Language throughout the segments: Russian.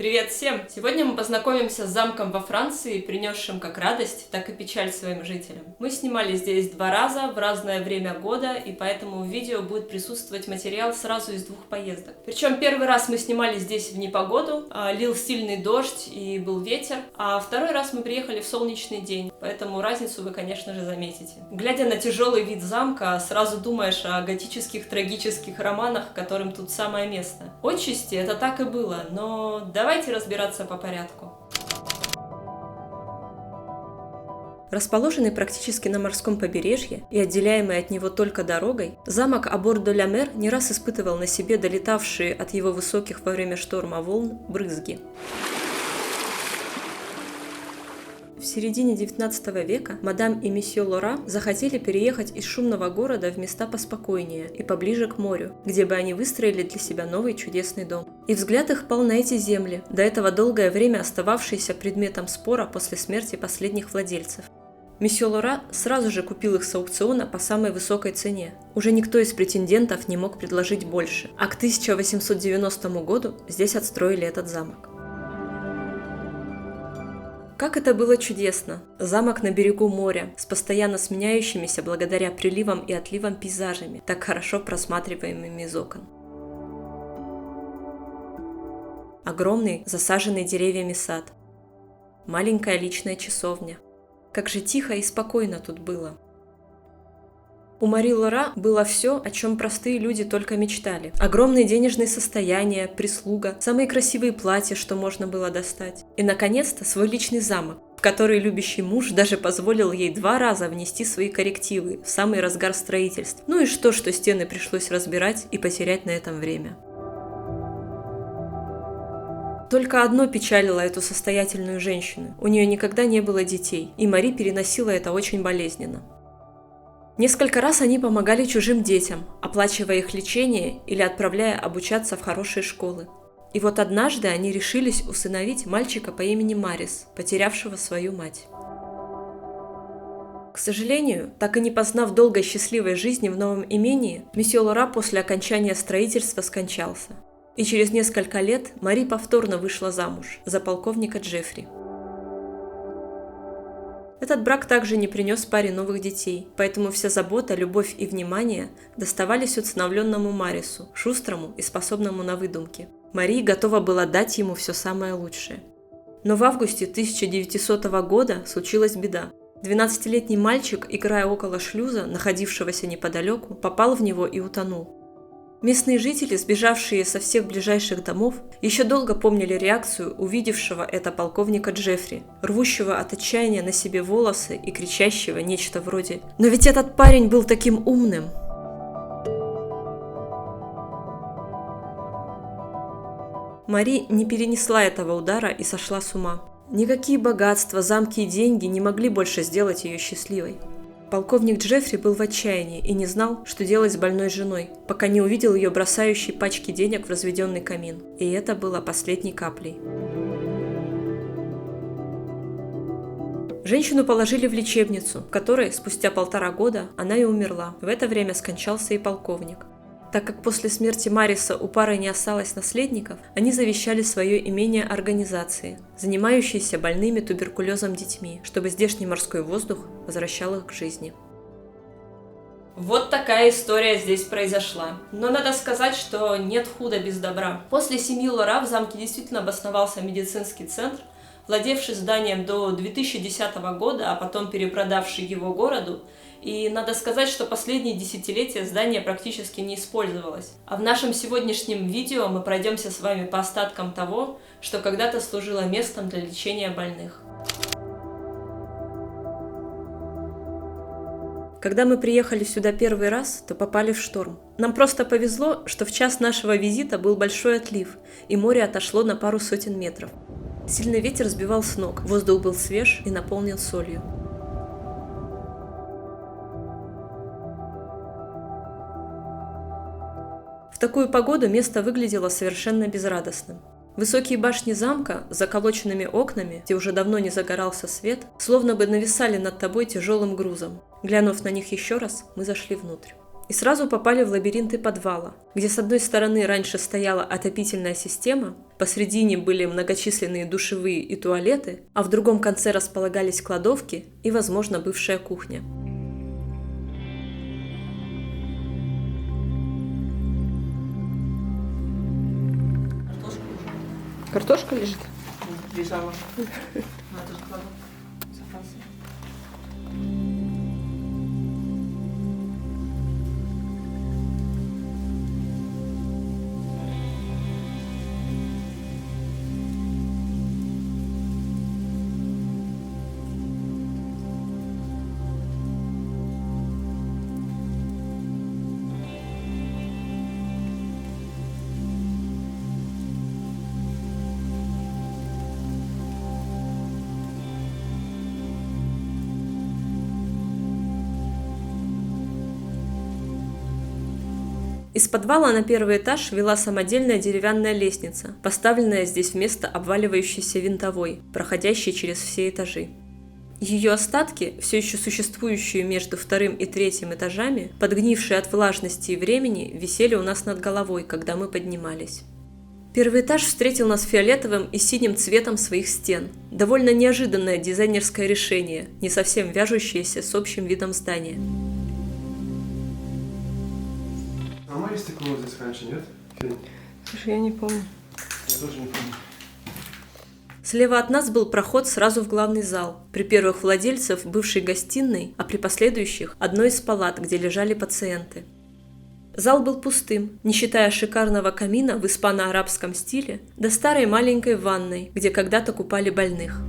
Привет всем! Сегодня мы познакомимся с замком во Франции, принесшим как радость, так и печаль своим жителям. Мы снимали здесь 2 раза в разное время года, и поэтому в видео будет присутствовать материал сразу из 2 поездок. Причем первый раз мы снимали здесь в непогоду, лил сильный дождь и был ветер, а второй раз мы приехали в солнечный день, поэтому разницу вы, конечно же, заметите. Глядя на тяжелый вид замка, сразу думаешь о готических трагических романах, которым тут самое место. Отчасти это так и было, но давайте разбираться по порядку. Расположенный практически на морском побережье и отделяемый от него только дорогой, замок Абор-де-ля-Мер не раз испытывал на себе долетавшие от его высоких во время шторма волн брызги. В середине 19 века мадам и месье Лора захотели переехать из шумного города в места поспокойнее и поближе к морю, где бы они выстроили для себя новый чудесный дом. И взгляд их пал на эти земли, до этого долгое время остававшиеся предметом спора после смерти последних владельцев. Месье Лора сразу же купил их с аукциона по самой высокой цене. Уже никто из претендентов не мог предложить больше, а к 1890 году здесь отстроили этот замок. Как это было чудесно! Замок на берегу моря, с постоянно сменяющимися благодаря приливам и отливам пейзажами, так хорошо просматриваемыми из окон. Огромный, засаженный деревьями сад. Маленькая личная часовня. Как же тихо и спокойно тут было. У Мари Лора было все, о чем простые люди только мечтали. Огромные денежные состояния, прислуга, самые красивые платья, что можно было достать. И, наконец-то, свой личный замок, в который любящий муж даже позволил ей 2 раза внести свои коррективы в самый разгар строительств. Ну и что стены пришлось разбирать и потерять на этом время. Только одно печалило эту состоятельную женщину. У нее никогда не было детей, и Мари переносила это очень болезненно. Несколько раз они помогали чужим детям, оплачивая их лечение или отправляя обучаться в хорошие школы. И вот однажды они решились усыновить мальчика по имени Марис, потерявшего свою мать. К сожалению, так и не познав долгой счастливой жизни в новом имении, месье Лора после окончания строительства скончался. И через несколько лет Мари повторно вышла замуж за полковника Джеффри. Этот брак также не принес паре новых детей, поэтому вся забота, любовь и внимание доставались усыновленному Марису, шустрому и способному на выдумки. Мари готова была дать ему все самое лучшее. Но в августе 1900 года случилась беда. 12-летний мальчик, играя около шлюза, находившегося неподалеку, попал в него и утонул. Местные жители, сбежавшие со всех ближайших домов, еще долго помнили реакцию увидевшего это полковника Джеффри, рвущего от отчаяния на себе волосы и кричащего нечто вроде «Но ведь этот парень был таким умным!». Мари не перенесла этого удара и сошла с ума. Никакие богатства, замки и деньги не могли больше сделать ее счастливой. Полковник Джеффри был в отчаянии и не знал, что делать с больной женой, пока не увидел ее бросающей пачки денег в разведенный камин. И это было последней каплей. Женщину положили в лечебницу, в которой спустя 1,5 года она и умерла. В это время скончался и полковник. Так как после смерти Мариса у пары не осталось наследников, они завещали свое имение организации, занимающейся больными туберкулезом детьми, чтобы здешний морской воздух возвращал их к жизни. Вот такая история здесь произошла. Но надо сказать, что нет худа без добра. После семьи Лора в замке действительно обосновался медицинский центр, владевший зданием до 2010 года, а потом перепродавший его городу. И надо сказать, что последние десятилетия здание практически не использовалось. А в нашем сегодняшнем видео мы пройдемся с вами по остаткам того, что когда-то служило местом для лечения больных. Когда мы приехали сюда первый раз, то попали в шторм. Нам просто повезло, что в час нашего визита был большой отлив, и море отошло на пару сотен метров. Сильный ветер сбивал с ног, воздух был свеж и наполнен солью. В такую погоду место выглядело совершенно безрадостным. Высокие башни замка с заколоченными окнами, где уже давно не загорался свет, словно бы нависали над тобой тяжелым грузом. Глянув на них еще раз, мы зашли внутрь. И сразу попали в лабиринты подвала, где с одной стороны раньше стояла отопительная система, Посредине были многочисленные душевые и туалеты, а в другом конце располагались кладовки и, возможно, бывшая кухня. Картошка лежит? Лежала. Это же кладовка. Запасы. Из подвала на первый этаж вела самодельная деревянная лестница, поставленная здесь вместо обваливающейся винтовой, проходящей через все этажи. Ее остатки, все еще существующие между вторым и третьим этажами, подгнившие от влажности и времени, висели у нас над головой, когда мы поднимались. Первый этаж встретил нас фиолетовым и синим цветом своих стен. Довольно неожиданное дизайнерское решение, не совсем вяжущееся с общим видом здания. А Марис такого здесь раньше нет? Фень? Слушай, я не помню. Я тоже не помню. Слева от нас был проход сразу в главный зал, при первых владельцев бывшей гостиной, а при последующих – одной из палат, где лежали пациенты. Зал был пустым, не считая шикарного камина в испано-арабском стиле, да старой маленькой ванной, где когда-то купали больных.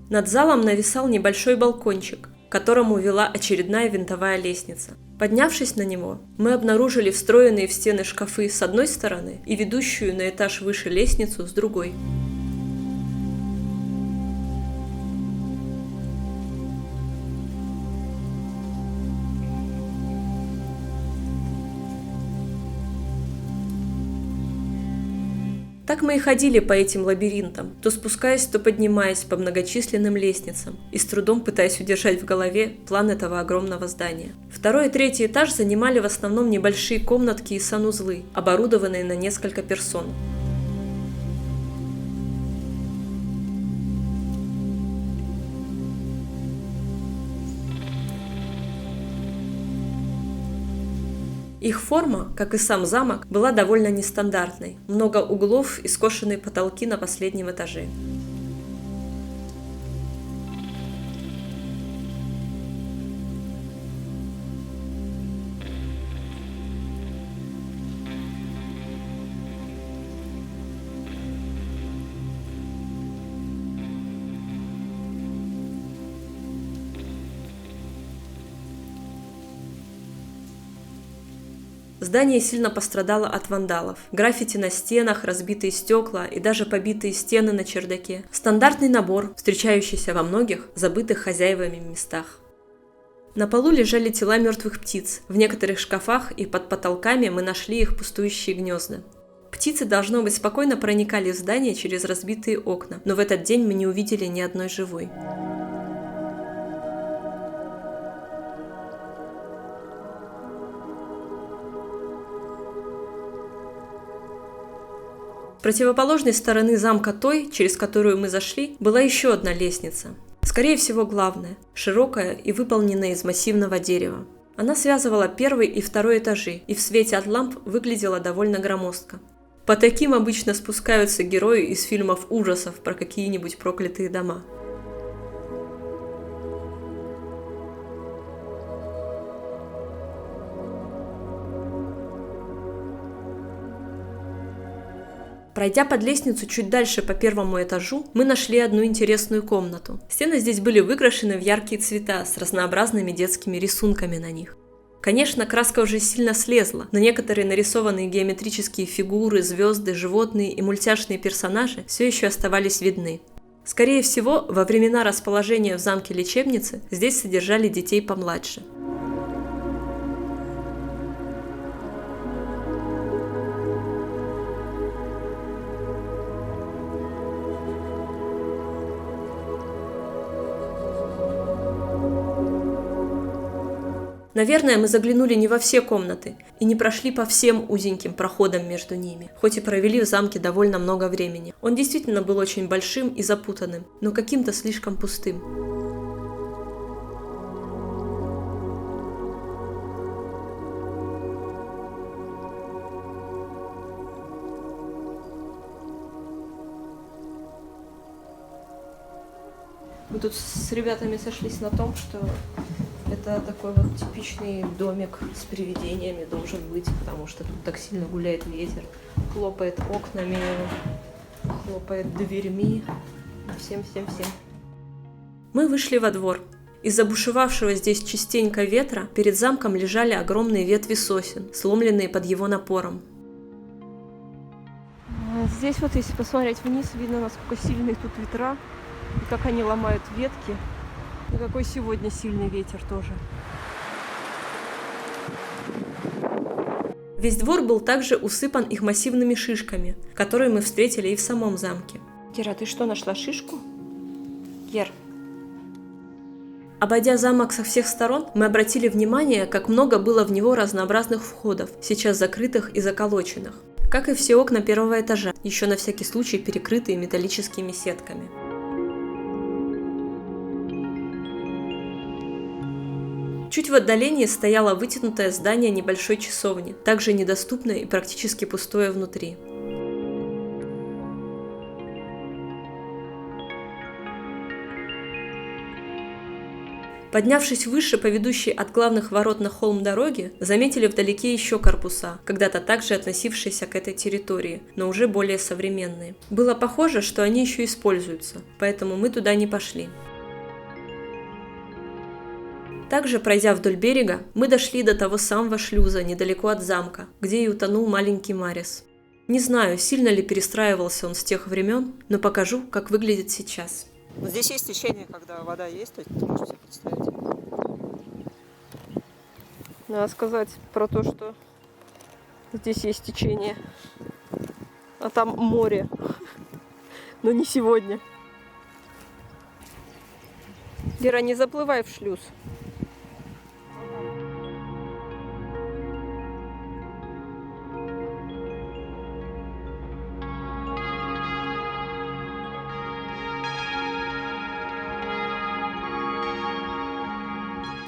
Над залом нависал небольшой балкончик, к которому вела очередная винтовая лестница. Поднявшись на него, мы обнаружили встроенные в стены шкафы с одной стороны и ведущую на этаж выше лестницу с другой. Так мы и ходили по этим лабиринтам, то спускаясь, то поднимаясь по многочисленным лестницам и с трудом пытаясь удержать в голове план этого огромного здания. Второй и третий этаж занимали в основном небольшие комнатки и санузлы, оборудованные на несколько персон. Их форма, как и сам замок, была довольно нестандартной. Много углов и скошенные потолки на последнем этаже. Здание сильно пострадало от вандалов. Граффити на стенах, разбитые стекла и даже побитые стены на чердаке. Стандартный набор, встречающийся во многих забытых хозяевами местах. На полу лежали тела мертвых птиц. В некоторых шкафах и под потолками мы нашли их пустующие гнезда. Птицы, должно быть, спокойно проникали в здание через разбитые окна, но в этот день мы не увидели ни одной живой. С противоположной стороны замка той, через которую мы зашли, была еще одна лестница. Скорее всего, главная, широкая и выполненная из массивного дерева. Она связывала первый и второй этажи и в свете от ламп выглядела довольно громоздко. По таким обычно спускаются герои из фильмов ужасов про какие-нибудь проклятые дома. Пройдя под лестницу чуть дальше по первому этажу, мы нашли одну интересную комнату. Стены здесь были выкрашены в яркие цвета с разнообразными детскими рисунками на них. Конечно, краска уже сильно слезла, но некоторые нарисованные геометрические фигуры, звезды, животные и мультяшные персонажи все еще оставались видны. Скорее всего, во времена расположения в замке лечебницы здесь содержали детей помладше. Наверное, мы заглянули не во все комнаты и не прошли по всем узеньким проходам между ними, хоть и провели в замке довольно много времени. Он действительно был очень большим и запутанным, но каким-то слишком пустым. Мы тут с ребятами сошлись на том, что это такой вот типичный домик с привидениями должен быть, потому что тут так сильно гуляет ветер, хлопает окнами, хлопает дверьми, всем-всем-всем. Мы вышли во двор. Из-за бушевавшего здесь частенько ветра перед замком лежали огромные ветви сосен, сломленные под его напором. Здесь вот, если посмотреть вниз, видно, насколько сильные тут ветра, и как они ломают ветки. И какой сегодня сильный ветер тоже. Весь двор был также усыпан их массивными шишками, которые мы встретили и в самом замке. Кира, ты что, нашла шишку? Кир. Обойдя замок со всех сторон, мы обратили внимание, как много было в него разнообразных входов, сейчас закрытых и заколоченных. Как и все окна первого этажа, еще на всякий случай перекрытые металлическими сетками. Чуть в отдалении стояло вытянутое здание небольшой часовни, также недоступное и практически пустое внутри. Поднявшись выше по ведущей от главных ворот на холм дороги, заметили вдалеке еще корпуса, когда-то также относившиеся к этой территории, но уже более современные. Было похоже, что они еще используются, поэтому мы туда не пошли. Также, пройдя вдоль берега, мы дошли до того самого шлюза недалеко от замка, где и утонул маленький Марис. Не знаю, сильно ли перестраивался он с тех времен, но покажу, как выглядит сейчас. Здесь есть течение, когда вода есть, то есть ты можешь себе представить. Надо сказать про то, что здесь есть течение, а там море, но не сегодня. Вера, не заплывай в шлюз.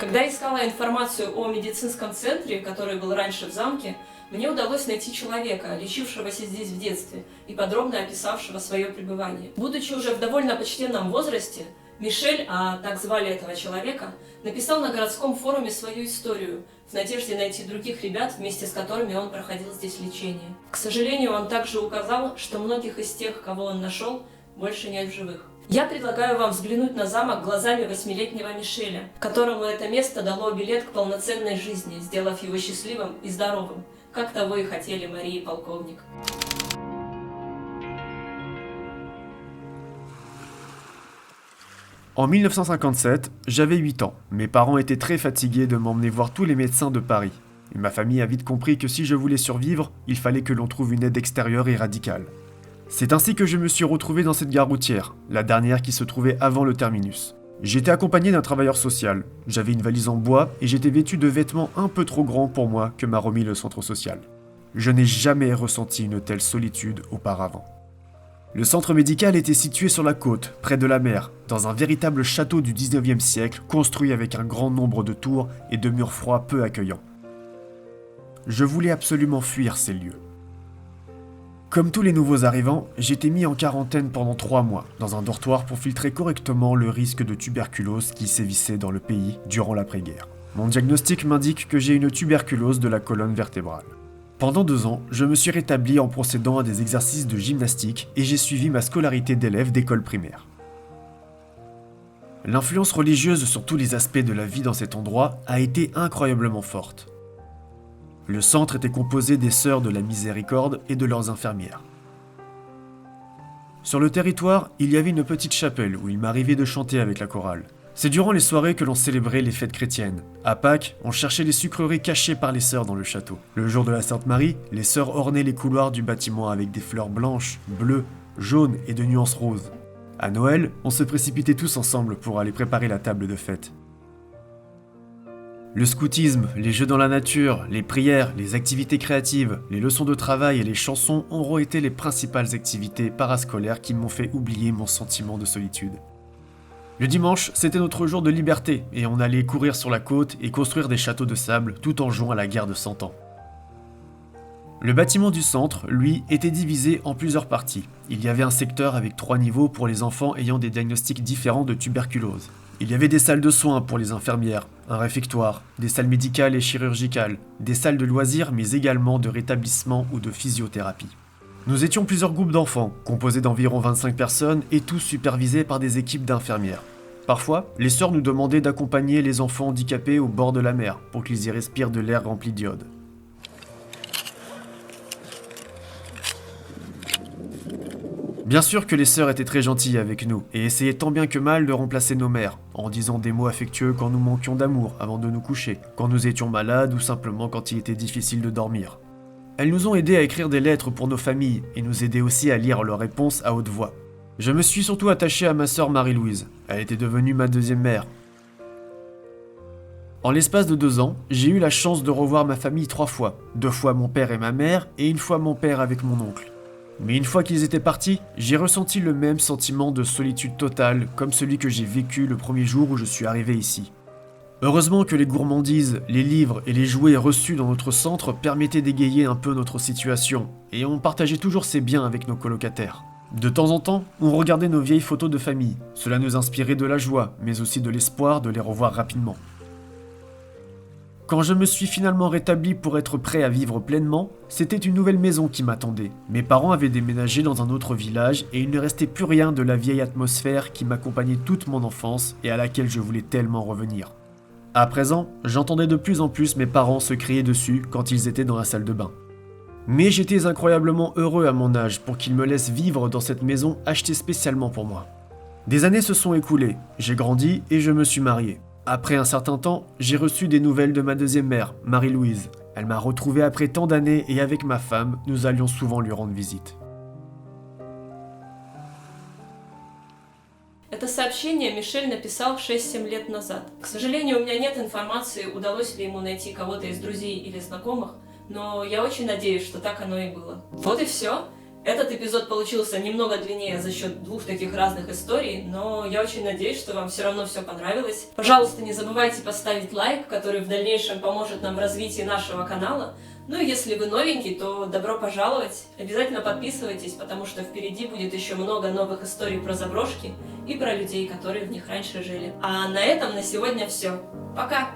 Когда искала информацию о медицинском центре, который был раньше в замке, мне удалось найти человека, лечившегося здесь в детстве и подробно описавшего свое пребывание. Будучи уже в довольно почтенном возрасте, Мишель, а так звали этого человека, написал на городском форуме свою историю, в надежде найти других ребят, вместе с которыми он проходил здесь лечение. К сожалению, он также указал, что многих из тех, кого он нашел, больше нет в живых. Я предлагаю вам взглянуть на замок глазами 8-летнего Мишеля, которому это место дало билет к полноценной жизни, сделав его счастливым и здоровым, как того и хотели Мария и полковник. En 1957, j'avais 8 ans. Mes parents étaient très fatigués de m'emmener voir tous les médecins de Paris. Et ma famille a vite compris que si je voulais survivre, il fallait que l'on trouve une aide extérieure et radicale. C'est ainsi que je me suis retrouvé dans cette gare routière, la dernière qui se trouvait avant le terminus. J'étais accompagné d'un travailleur social, j'avais une valise en bois et j'étais vêtu de vêtements un peu trop grands pour moi que m'a remis le centre social. Je n'ai jamais ressenti une telle solitude auparavant. Le centre médical était situé sur la côte, près de la mer, dans un véritable château du 19e siècle construit avec un grand nombre de tours et de murs froids peu accueillants. Je voulais absolument fuir ces lieux. Comme tous les nouveaux arrivants, j'étais mis en quarantaine pendant 3 mois, dans un dortoir pour filtrer correctement le risque de tuberculose qui sévissait dans le pays durant l'après-guerre. Mon diagnostic m'indique que j'ai une tuberculose de la colonne vertébrale. Pendant 2 ans, je me suis rétabli en procédant à des exercices de gymnastique et j'ai suivi ma scolarité d'élève d'école primaire. L'influence religieuse sur tous les aspects de la vie dans cet endroit a été incroyablement forte. Le centre était composé des sœurs de la Miséricorde et de leurs infirmières. Sur le territoire, il y avait une petite chapelle où il m'arrivait de chanter avec la chorale. C'est durant les soirées que l'on célébrait les fêtes chrétiennes. À Pâques, on cherchait les sucreries cachées par les sœurs dans le château. Le jour de la Sainte Marie, les sœurs ornaient les couloirs du bâtiment avec des fleurs blanches, bleues, jaunes et de nuances roses. À Noël, on se précipitait tous ensemble pour aller préparer la table de fête. Le scoutisme, les jeux dans la nature, les prières, les activités créatives, les leçons de travail et les chansons auront été les principales activités parascolaires qui m'ont fait oublier mon sentiment de solitude. Le dimanche, c'était notre jour de liberté et on allait courir sur la côte et construire des châteaux de sable tout en jouant à la guerre de 100 ans. Le bâtiment du centre, lui, était divisé en plusieurs parties. Il y avait un secteur avec 3 niveaux pour les enfants ayant des diagnostics différents de tuberculose. Il y avait des salles de soins pour les infirmières, un réfectoire, des salles médicales et chirurgicales, des salles de loisirs mais également de rétablissement ou de physiothérapie. Nous étions plusieurs groupes d'enfants, composés d'environ 25 personnes et tous supervisés par des équipes d'infirmières. Parfois, les sœurs nous demandaient d'accompagner les enfants handicapés au bord de la mer pour qu'ils y respirent de l'air rempli d'iode. Bien sûr que les sœurs étaient très gentilles avec nous et essayaient tant bien que mal de remplacer nos mères, en disant des mots affectueux quand nous manquions d'amour avant de nous coucher, quand nous étions malades ou simplement quand il était difficile de dormir. Elles nous ont aidés à écrire des lettres pour nos familles et nous aidaient aussi à lire leurs réponses à haute voix. Je me suis surtout attaché à ma sœur Marie-Louise. Elle était devenue ma deuxième mère. En l'espace de 2 ans, j'ai eu la chance de revoir ma famille 3 fois. 2 fois mon père et ma mère et 1 fois mon père avec mon oncle. Mais une fois qu'ils étaient partis, j'ai ressenti le même sentiment de solitude totale comme celui que j'ai vécu le premier jour où je suis arrivé ici. Heureusement que les gourmandises, les livres et les jouets reçus dans notre centre permettaient d'égayer un peu notre situation, et on partageait toujours ces biens avec nos colocataires. De temps en temps, on regardait nos vieilles photos de famille. Cela nous inspirait de la joie, mais aussi de l'espoir de les revoir rapidement. Quand je me suis finalement rétabli pour être prêt à vivre pleinement, c'était une nouvelle maison qui m'attendait. Mes parents avaient déménagé dans un autre village et il ne restait plus rien de la vieille atmosphère qui m'accompagnait toute mon enfance et à laquelle je voulais tellement revenir. À présent, j'entendais de plus en plus mes parents se crier dessus quand ils étaient dans la salle de bain. Mais j'étais incroyablement heureux à mon âge pour qu'ils me laissent vivre dans cette maison achetée spécialement pour moi. Des années se sont écoulées, j'ai grandi et je me suis marié. Après un certain temps, j'ai reçu des nouvelles de ma deuxième mère, Marie-Louise. Elle m'a retrouvé après tant d'années et avec ma femme, nous allions souvent lui rendre visite. Это сообщение Мишель написал 6-7 лет назад. К сожалению, у меня нет информации, удалось ли ему найти кого-то из друзей или знакомых, но я очень надеюсь, что так оно и было. Вот и все. Этот эпизод получился немного длиннее за счет 2 таких разных историй, но я очень надеюсь, что вам все равно все понравилось. Пожалуйста, не забывайте поставить лайк, который в дальнейшем поможет нам в развитии нашего канала. Ну и если вы новенький, то добро пожаловать. Обязательно подписывайтесь, потому что впереди будет еще много новых историй про заброшки и про людей, которые в них раньше жили. А на этом на сегодня все. Пока!